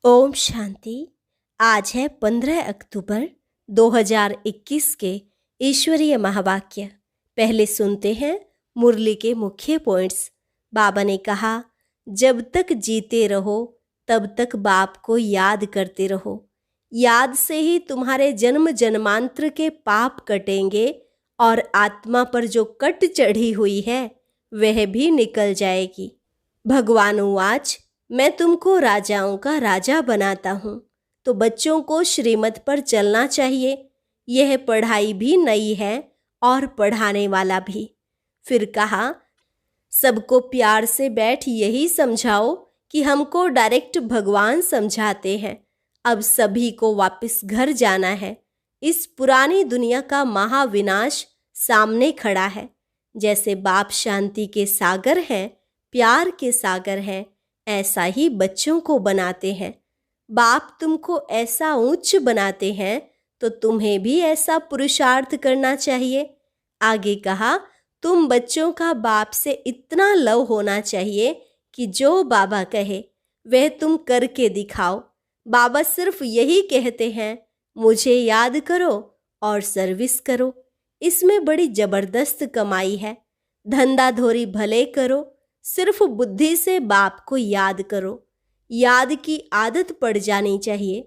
ओम शांति। आज है 15 अक्टूबर 2021 के ईश्वरीय महावाक्य। पहले सुनते हैं मुरली के मुख्य पॉइंट्स। बाबा ने कहा, जब तक जीते रहो तब तक बाप को याद करते रहो। याद से ही तुम्हारे जन्म जन्मांतर के पाप कटेंगे और आत्मा पर जो कट चढ़ी हुई है वह भी निकल जाएगी। भगवान उवाच, मैं तुमको राजाओं का राजा बनाता हूँ, तो बच्चों को श्रीमत पर चलना चाहिए। यह पढ़ाई भी नई है और पढ़ाने वाला भी। फिर कहा, सबको प्यार से बैठ यही समझाओ कि हमको डायरेक्ट भगवान समझाते हैं। अब सभी को वापस घर जाना है। इस पुरानी दुनिया का महाविनाश सामने खड़ा है। जैसे बाप शांति के सागर हैं, प्यार के सागर हैं, ऐसा ही बच्चों को बनाते हैं। बाप तुमको ऐसा उच्च बनाते हैं तो तुम्हें भी ऐसा पुरुषार्थ करना चाहिए। आगे कहा, तुम बच्चों का बाप से इतना लव होना चाहिए कि जो बाबा कहे वह तुम करके दिखाओ। बाबा सिर्फ यही कहते हैं, मुझे याद करो और सर्विस करो। इसमें बड़ी जबरदस्त कमाई है। धंधा धोरी भले करो, सिर्फ बुद्धि से बाप को याद करो। याद की आदत पड़ जानी चाहिए।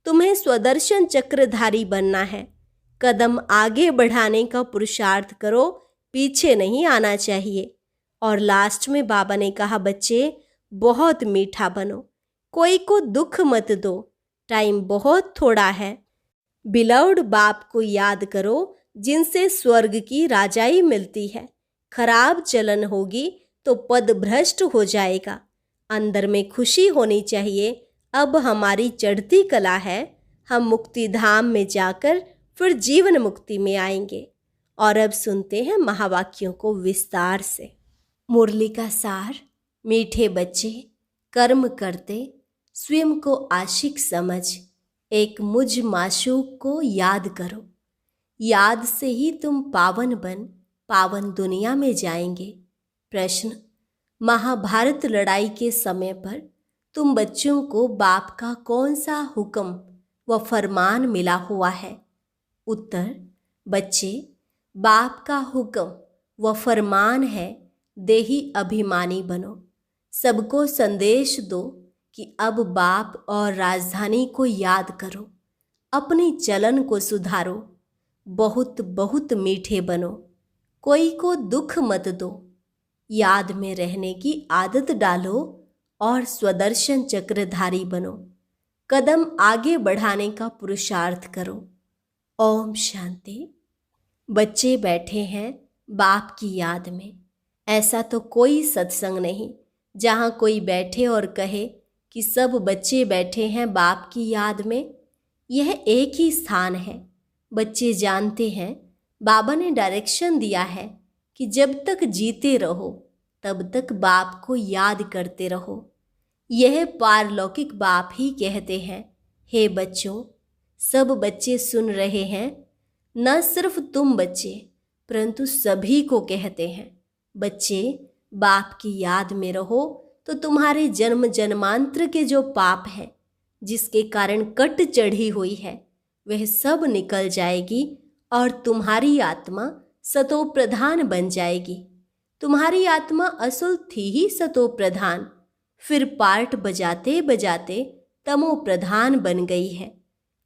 तुम्हें स्वदर्शन चक्रधारी बनना है। कदम आगे बढ़ाने का पुरुषार्थ करो, पीछे नहीं आना चाहिए। और लास्ट में बाबा ने कहा, बच्चे बहुत मीठा बनो, कोई को दुख मत दो, टाइम बहुत थोड़ा है। बिलव्ड बाप को याद करो जिनसे स्वर्ग की राजाई मिलती है। खराब चलन होगी तो पद भ्रष्ट हो जाएगा। अंदर में खुशी होनी चाहिए। अब हमारी चढ़ती कला है, हम मुक्ति धाम में जाकर फिर जीवन मुक्ति में आएंगे। और अब सुनते हैं महावाक्यों को विस्तार से। मुरली का सार। मीठे बच्चे, कर्म करते स्वयं को आशिक समझ एक मुझ माशूक को याद करो। याद से ही तुम पावन बन पावन दुनिया में जाएंगे। प्रश्न, महाभारत लड़ाई के समय पर तुम बच्चों को बाप का कौन सा हुक्म व फरमान मिला हुआ है? उत्तर, बच्चे, बाप का हुक्म व फरमान है, देही अभिमानी बनो। सबको संदेश दो कि अब बाप और राजधानी को याद करो, अपनी चलन को सुधारो, बहुत बहुत मीठे बनो, कोई को दुख मत दो। याद में रहने की आदत डालो और स्वदर्शन चक्रधारी बनो। कदम आगे बढ़ाने का पुरुषार्थ करो। ओम शांति। बच्चे बैठे हैं बाप की याद में। ऐसा तो कोई सत्संग नहीं जहाँ कोई बैठे और कहे कि सब बच्चे बैठे हैं बाप की याद में। यह एक ही स्थान है। बच्चे जानते हैं बाबा ने डायरेक्शन दिया है कि जब तक जीते रहो तब तक बाप को याद करते रहो। यह पारलौकिक बाप ही कहते हैं, हे बच्चों, सब बच्चे सुन रहे हैं। न सिर्फ तुम बच्चे परंतु सभी को कहते हैं, बच्चे बाप की याद में रहो तो तुम्हारे जन्म जन्मांतर के जो पाप है जिसके कारण कट चढ़ी हुई है वह सब निकल जाएगी और तुम्हारी आत्मा सतो प्रधान बन जाएगी। तुम्हारी आत्मा असल थी ही सतो प्रधान, फिर पार्ट बजाते बजाते तमो प्रधान बन गई है।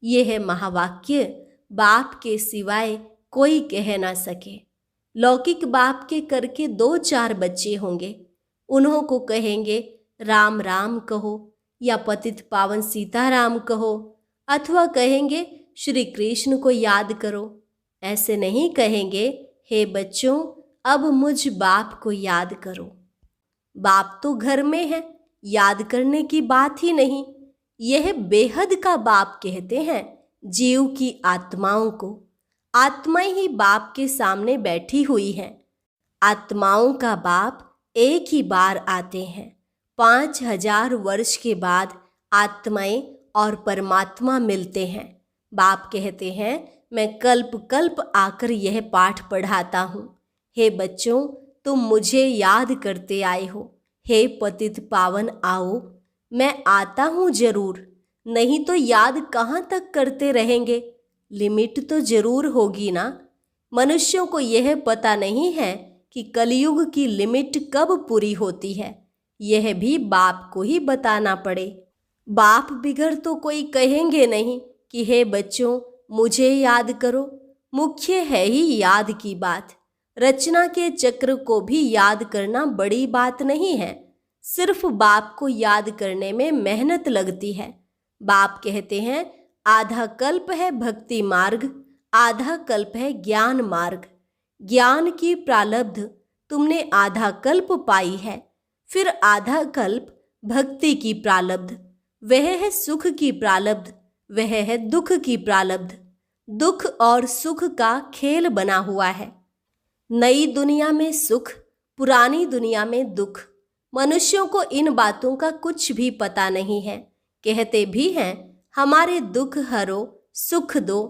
यह महावाक्य बाप के सिवाय कोई कह ना सके। लौकिक बाप के करके 2-4 बच्चे होंगे, उन्हों को कहेंगे राम राम कहो या पतित पावन सीताराम कहो, अथवा कहेंगे श्री कृष्ण को याद करो। ऐसे नहीं कहेंगे, हे बच्चों अब मुझ बाप को याद करो। बाप तो घर में है, याद करने की बात ही नहीं। यह बेहद का बाप कहते हैं जीव की आत्माओं को। आत्माएं ही बाप के सामने बैठी हुई हैं। आत्माओं का बाप एक ही बार आते हैं। 5000 वर्ष के बाद आत्माएं और परमात्मा मिलते हैं। बाप कहते हैं, मैं कल्प कल्प आकर यह पाठ पढ़ाता हूँ। हे बच्चों, तुम मुझे याद करते आए हो। हे पतित पावन आओ, मैं आता हूँ जरूर, नहीं तो याद कहाँ तक करते रहेंगे। लिमिट तो जरूर होगी ना। मनुष्यों को यह पता नहीं है कि कलयुग की लिमिट कब पूरी होती है। यह भी बाप को ही बताना पड़े। बाप बिगड़ तो कोई कहेंगे नहीं कि हे बच्चों मुझे याद करो। मुख्य है ही याद की बात। रचना के चक्र को भी याद करना बड़ी बात नहीं है। सिर्फ बाप को याद करने में मेहनत लगती है। बाप कहते हैं आधा कल्प है भक्ति मार्ग, आधा कल्प है ज्ञान मार्ग। ज्ञान की प्रालब्ध तुमने आधा कल्प पाई है, फिर आधा कल्प भक्ति की प्रालब्ध। वह है सुख की प्रालब्ध, वह है दुख की प्रालब्ध। दुख और सुख का खेल बना हुआ है। नई दुनिया में सुख, पुरानी दुनिया में दुख। मनुष्यों को इन बातों का कुछ भी पता नहीं है। कहते भी हैं हमारे दुख हरो सुख दो।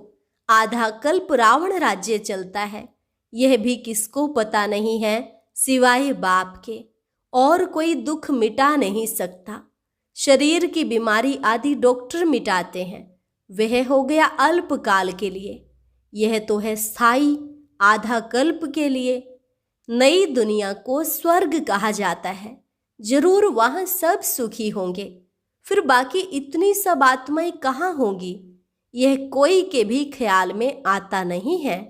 आधा कल्प रावण राज्य चलता है। यह भी किसको पता नहीं है सिवाय बाप के। और कोई दुख मिटा नहीं सकता। शरीर की बीमारी आदि डॉक्टर मिटाते हैं, वह हो गया अल्पकाल के लिए। यह तो है स्थायी, आधा कल्प के लिए। नई दुनिया को स्वर्ग कहा जाता है। जरूर वहां सब सुखी होंगे। फिर बाकी इतनी सब आत्माएं कहाँ होंगी, यह कोई के भी ख्याल में आता नहीं है।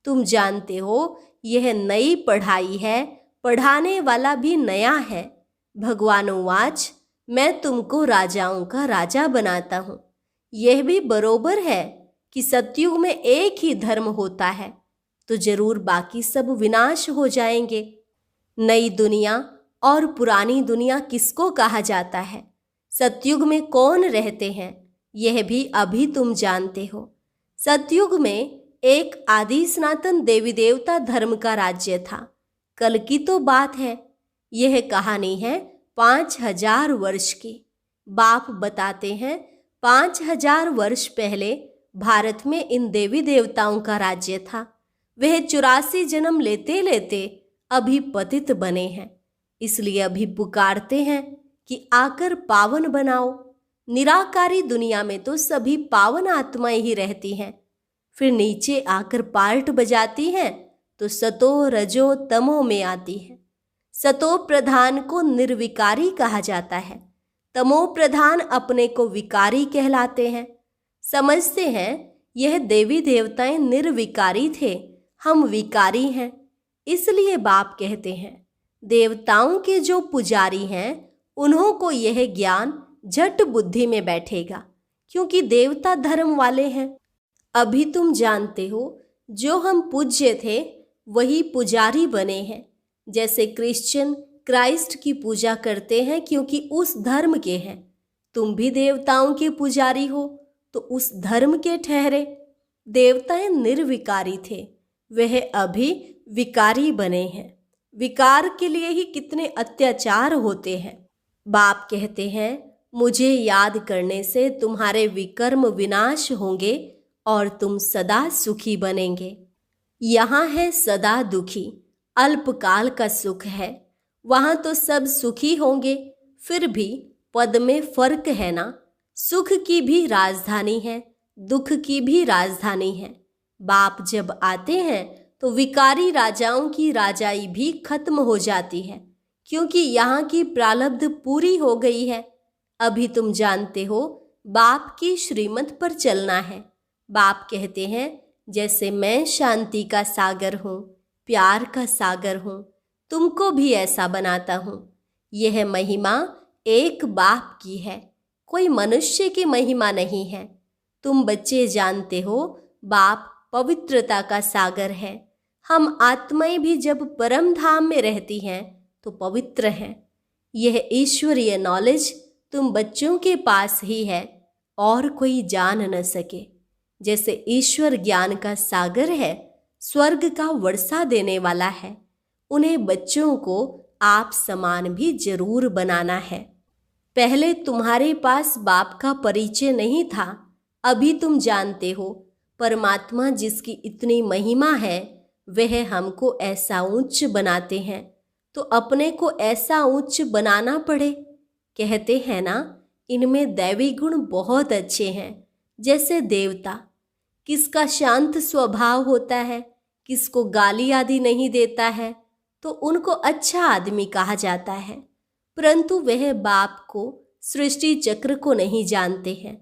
तुम जानते हो यह नई पढ़ाई है, पढ़ाने वाला भी नया है। भगवान वाच मैं तुमको राजाओं का राजा बनाता हूँ। यह भी बरोबर है कि सतयुग में एक ही धर्म होता है, तो जरूर बाकी सब विनाश हो जाएंगे। नई दुनिया और पुरानी दुनिया किसको कहा जाता है? सतयुग में कौन रहते हैं, यह भी अभी तुम जानते हो। सतयुग में एक आदि सनातन देवी देवता धर्म का राज्य था। कल की तो बात है। यह कहानी है 5000 वर्ष की। बाप बताते हैं 5000 वर्ष पहले भारत में इन देवी देवताओं का राज्य था। वह 84 जन्म लेते लेते अभी पतित बने हैं। इसलिए अभी पुकारते हैं कि आकर पावन बनाओ। निराकारी दुनिया में तो सभी पावन आत्माएं ही रहती हैं। फिर नीचे आकर पार्ट बजाती हैं तो सतो रजो तमो में आती है। सतो प्रधान को निर्विकारी कहा जाता है। तमो प्रधान अपने को विकारी कहलाते हैं। समझते हैं यह देवी देवताएं निर्विकारी थे, हम विकारी हैं। इसलिए बाप कहते हैं देवताओं के जो पुजारी हैं उन्हों को यह ज्ञान झट बुद्धि में बैठेगा, क्योंकि देवता धर्म वाले हैं। अभी तुम जानते हो जो हम पूज्य थे वही पुजारी बने हैं। जैसे क्रिश्चियन क्राइस्ट की पूजा करते हैं क्योंकि उस धर्म के हैं। तुम भी देवताओं के पुजारी हो तो उस धर्म के ठहरे। देवताएं निर्विकारी थे, वह अभी विकारी बने हैं। विकार के लिए ही कितने अत्याचार होते हैं। बाप कहते हैं मुझे याद करने से तुम्हारे विकर्म विनाश होंगे और तुम सदा सुखी बनेंगे। यहाँ है सदा दुखी, अल्पकाल का सुख है। वहाँ तो सब सुखी होंगे, फिर भी पद में फर्क है ना। सुख की भी राजधानी है, दुख की भी राजधानी है। बाप जब आते हैं तो विकारी राजाओं की राजाई भी खत्म हो जाती है, क्योंकि यहाँ की प्रारब्ध पूरी हो गई है। अभी तुम जानते हो बाप की श्रीमत पर चलना है। बाप कहते हैं जैसे मैं शांति का सागर हूँ, प्यार का सागर हूँ, तुमको भी ऐसा बनाता हूँ। यह महिमा एक बाप की है, कोई मनुष्य की महिमा नहीं है। तुम बच्चे जानते हो बाप पवित्रता का सागर है। हम आत्माएं भी जब परम धाम में रहती हैं तो पवित्र हैं। यह ईश्वरीय नॉलेज तुम बच्चों के पास ही है और कोई जान न सके। जैसे ईश्वर ज्ञान का सागर है, स्वर्ग का वर्षा देने वाला है, उन्हें बच्चों को आप समान भी जरूर बनाना है। पहले तुम्हारे पास बाप का परिचय नहीं था, अभी तुम जानते हो। परमात्मा जिसकी इतनी महिमा है वह हमको ऐसा उच्च बनाते हैं तो अपने को ऐसा उच्च बनाना पड़े। कहते हैं ना इनमें दैवी गुण बहुत अच्छे हैं। जैसे देवता, किसका शांत स्वभाव होता है, किसको गाली आदि नहीं देता है, तो उनको अच्छा आदमी कहा जाता है। परंतु वह बाप को, सृष्टि चक्र को नहीं जानते हैं।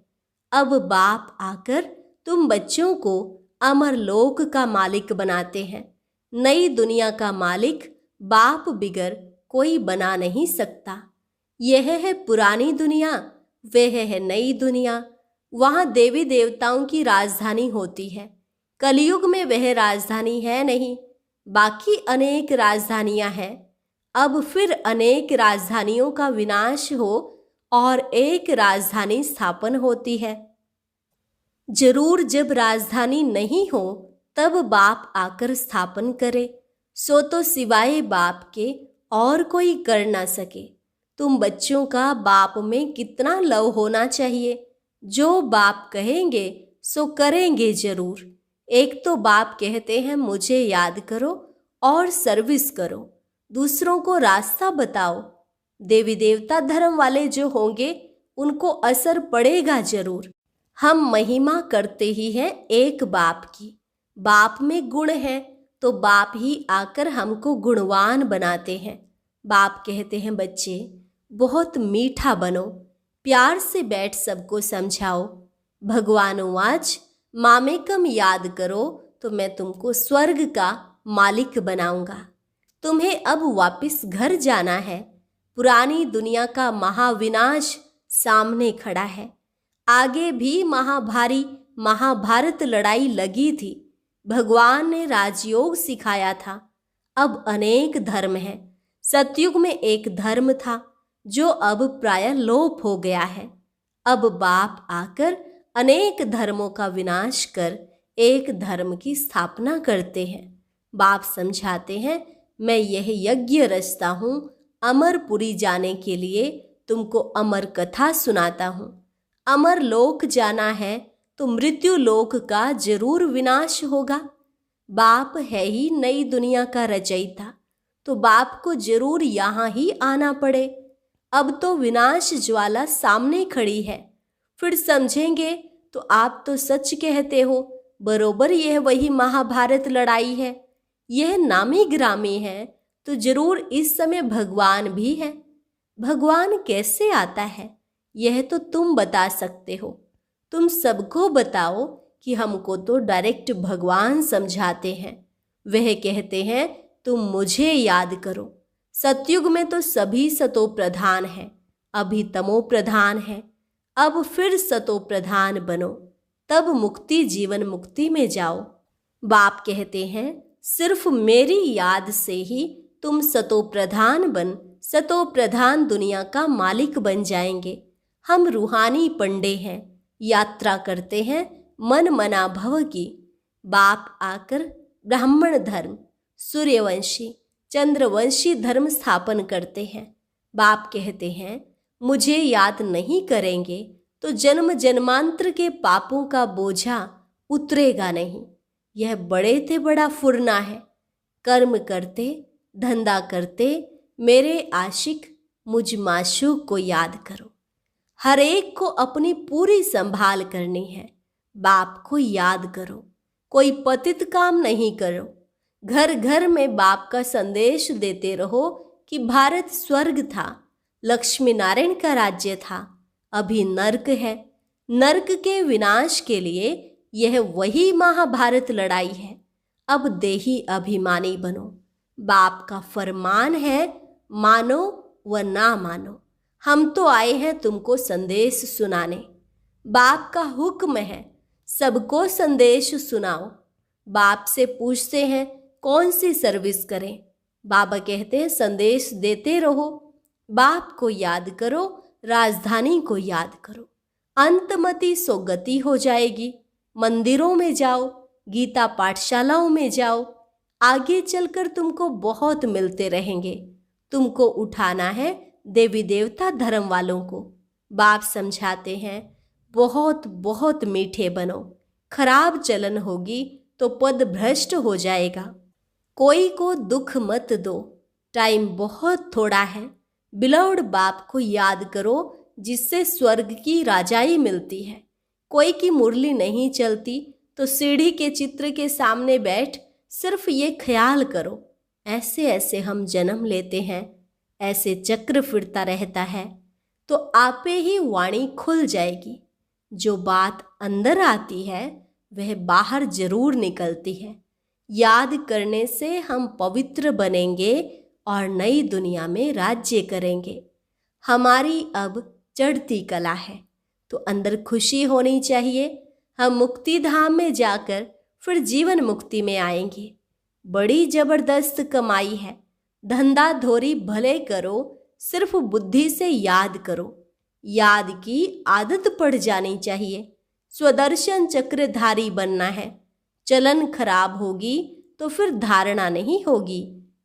अब बाप आकर तुम बच्चों को अमर लोक का मालिक बनाते हैं। नई दुनिया का मालिक बाप बिगर कोई बना नहीं सकता। यह है पुरानी दुनिया, वह है नई दुनिया। वहाँ देवी देवताओं की राजधानी होती है। कलयुग में वह राजधानी है नहीं, बाकी अनेक राजधानियां हैं। अब फिर अनेक राजधानियों का विनाश हो और एक राजधानी स्थापन होती है। जरूर जब राजधानी नहीं हो तब बाप आकर स्थापन करे, सो तो सिवाय बाप के और कोई कर ना सके। तुम बच्चों का बाप में कितना लव होना चाहिए। जो बाप कहेंगे सो करेंगे जरूर। एक तो बाप कहते हैं मुझे याद करो और सर्विस करो, दूसरों को रास्ता बताओ। देवी देवता धर्म वाले जो होंगे उनको असर पड़ेगा जरूर। हम महिमा करते ही हैं एक बाप की। बाप में गुण है तो बाप ही आकर हमको गुणवान बनाते हैं। बाप कहते हैं बच्चे बहुत मीठा बनो, प्यार से बैठ सबको समझाओ। भगवान आज मामेकम याद करो तो मैं तुमको स्वर्ग का मालिक बनाऊंगा। तुम्हें अब वापस घर जाना है। पुरानी दुनिया का महाविनाश सामने खड़ा है। आगे भी महाभारी महाभारत लड़ाई लगी थी। भगवान ने राजयोग सिखाया था। अब अनेक धर्म हैं। सतयुग में एक धर्म था जो अब प्राय लोप हो गया है। अब बाप आकर अनेक धर्मों का विनाश कर एक धर्म की स्थापना करते हैं। बाप समझाते हैं मैं यह यज्ञ रचता हूँ। अमरपुरी जाने के लिए तुमको अमर कथा सुनाता हूँ। अमर लोक जाना है तो मृत्यु लोक का जरूर विनाश होगा। बाप है ही नई दुनिया का रचयिता, तो बाप को जरूर यहाँ ही आना पड़े। अब तो विनाश ज्वाला सामने खड़ी है। फिर समझेंगे तो आप तो सच कहते हो, बरोबर यह वही महाभारत लड़ाई है। यह नामी ग्रामी है तो जरूर इस समय भगवान भी है। भगवान कैसे आता है यह तो तुम बता सकते हो। तुम सबको बताओ कि हमको तो डायरेक्ट भगवान समझाते हैं। वह कहते हैं तुम मुझे याद करो। सतयुग में तो सभी सतो प्रधान है, अभी तमो प्रधान है। अब फिर सतो प्रधान बनो, तब मुक्ति जीवन मुक्ति में जाओ। बाप कहते हैं सिर्फ मेरी याद से ही तुम सतो प्रधान बन सतो प्रधान दुनिया का मालिक बन जाएंगे। हम रूहानी पंडे हैं, यात्रा करते हैं मन मना भव की। बाप आकर ब्राह्मण धर्म, सूर्यवंशी, चंद्रवंशी धर्म स्थापन करते हैं। बाप कहते हैं मुझे याद नहीं करेंगे तो जन्म जन्मांतर के पापों का बोझा उतरेगा नहीं। यह बड़े से बड़ा फुरना है। कर्म करते धंधा करते मेरे आशिक मुझ माशूक को याद करो। हर एक को अपनी पूरी संभाल करनी है। बाप को याद करो, कोई पतित काम नहीं करो। घर घर में बाप का संदेश देते रहो कि भारत स्वर्ग था, लक्ष्मी नारायण का राज्य था, अभी नर्क है। नर्क के विनाश के लिए यह वही महाभारत लड़ाई है। अब देही अभिमानी बनो। बाप का फरमान है मानो व ना मानो। हम तो आए हैं तुमको संदेश सुनाने। बाप का हुक्म है सबको संदेश सुनाओ। बाप से पूछते हैं कौन सी सर्विस करें। बाबा कहते हैं संदेश देते रहो, बाप को याद करो, राजधानी को याद करो। अंतमति सो गति हो जाएगी। मंदिरों में जाओ, गीता पाठशालाओं में जाओ, आगे चलकर तुमको बहुत मिलते रहेंगे। तुमको उठाना है देवी देवता धर्म वालों को। बाप समझाते हैं बहुत बहुत मीठे बनो। खराब चलन होगी तो पद भ्रष्ट हो जाएगा। कोई को दुख मत दो, टाइम बहुत थोड़ा है। बिलौड बाप को याद करो जिससे स्वर्ग की राजाई मिलती है। कोई की मुरली नहीं चलती तो सीढ़ी के चित्र के सामने बैठ सिर्फ ये ख्याल करो, ऐसे ऐसे हम जन्म लेते हैं, ऐसे चक्र फिरता रहता है, तो आपे ही वाणी खुल जाएगी। जो बात अंदर आती है वह बाहर जरूर निकलती है। याद करने से हम पवित्र बनेंगे और नई दुनिया में राज्य करेंगे। हमारी अब चढ़ती कला है तो अंदर खुशी होनी चाहिए। हम मुक्ति धाम में जाकर फिर जीवन मुक्ति में आएंगे। बड़ी जबरदस्त कमाई है। धंधा धोरी भले करो, सिर्फ बुद्धि से याद करो। याद की आदत पड़ जानी चाहिए। स्वदर्शन चक्रधारी बनना है। चलन खराब होगी तो फिर धारणा नहीं होगी,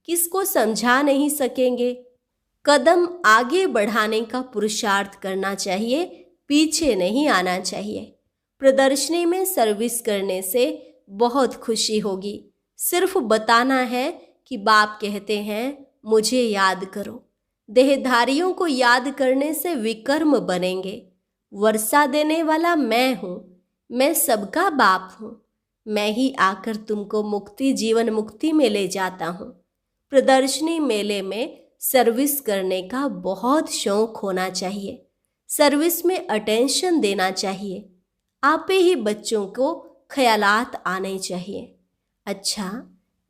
किसको समझा नहीं सकेंगे। कदम आगे बढ़ाने का पुरुषार्थ करना चाहिए, पीछे नहीं आना चाहिए। प्रदर्शनी में सर्विस करने से बहुत खुशी होगी। सिर्फ बताना है कि बाप कहते हैं मुझे याद करो। देहधारियों को याद करने से विकर्म बनेंगे। वर्षा देने वाला मैं हूँ, मैं सबका बाप हूँ। मैं ही आकर तुमको मुक्ति जीवन मुक्ति में ले जाता हूँ। प्रदर्शनी मेले में सर्विस करने का बहुत शौक होना चाहिए। सर्विस में अटेंशन देना चाहिए। आपे ही बच्चों को ख्यालात आने चाहिए। अच्छा,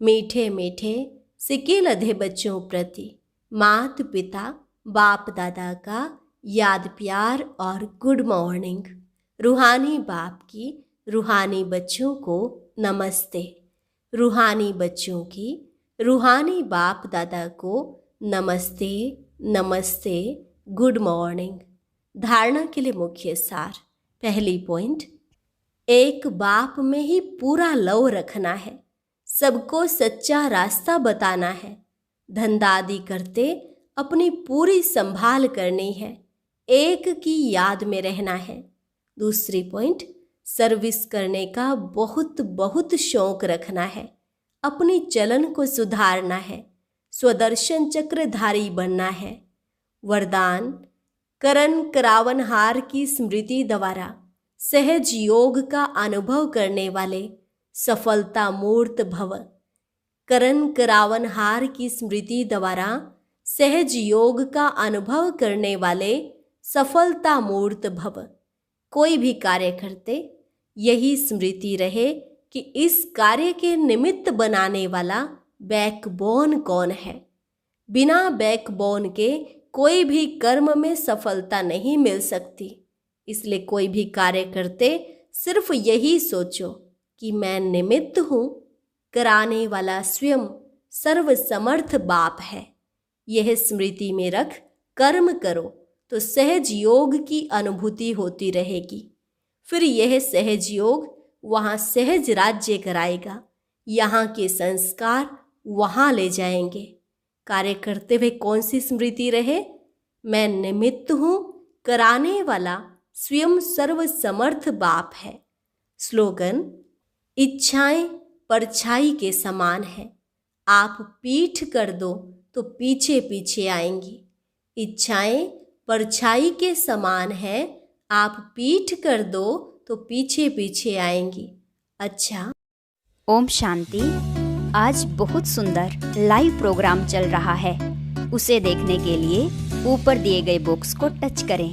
मीठे मीठे सिके लधे बच्चों प्रति माता पिता बाप दादा का याद प्यार और गुड मॉर्निंग। रूहानी बाप की रूहानी बच्चों को नमस्ते। रूहानी बच्चों की रूहानी बाप दादा को नमस्ते नमस्ते, गुड मॉर्निंग। धारणा के लिए मुख्य सार। पहली पॉइंट, एक बाप में ही पूरा लव रखना है। सबको सच्चा रास्ता बताना है। धंधा आदि करते अपनी पूरी संभाल करनी है। एक की याद में रहना है। दूसरी पॉइंट, सर्विस करने का बहुत बहुत शौक रखना है। अपनी चलन को सुधारना है। स्वदर्शन चक्रधारी बनना है। वरदान, करण करावनहार की स्मृति द्वारा सहज योग का अनुभव करने वाले सफलता मूर्त भव। करण करावनहार की स्मृति द्वारा सहज योग का अनुभव करने वाले सफलता मूर्त भव। कोई भी कार्य करते यही स्मृति रहे कि इस कार्य के निमित्त बनाने वाला बैकबोन कौन है। बिना बैकबोन के कोई भी कर्म में सफलता नहीं मिल सकती। इसलिए कोई भी कार्य करते सिर्फ यही सोचो कि मैं निमित्त हूँ, कराने वाला स्वयं सर्वसमर्थ बाप है। यह स्मृति में रख कर्म करो तो सहज योग की अनुभूति होती रहेगी। फिर यह सहज योग वहाँ सहज राज्य कराएगा। यहाँ के संस्कार वहाँ ले जाएंगे। कार्य करते हुए कौन सी स्मृति रहे? मैं निमित्त हूँ, कराने वाला स्वयं सर्वसमर्थ बाप है। स्लोगन, इच्छाएं परछाई के समान है। आप पीठ कर दो तो पीछे पीछे आएंगी। इच्छाएं परछाई के समान है। आप पीठ कर दो तो पीछे पीछे आएंगी। अच्छा, ओम शांति। आज बहुत सुंदर लाइव प्रोग्राम चल रहा है। उसे देखने के लिए ऊपर दिए गए बॉक्स को टच करें।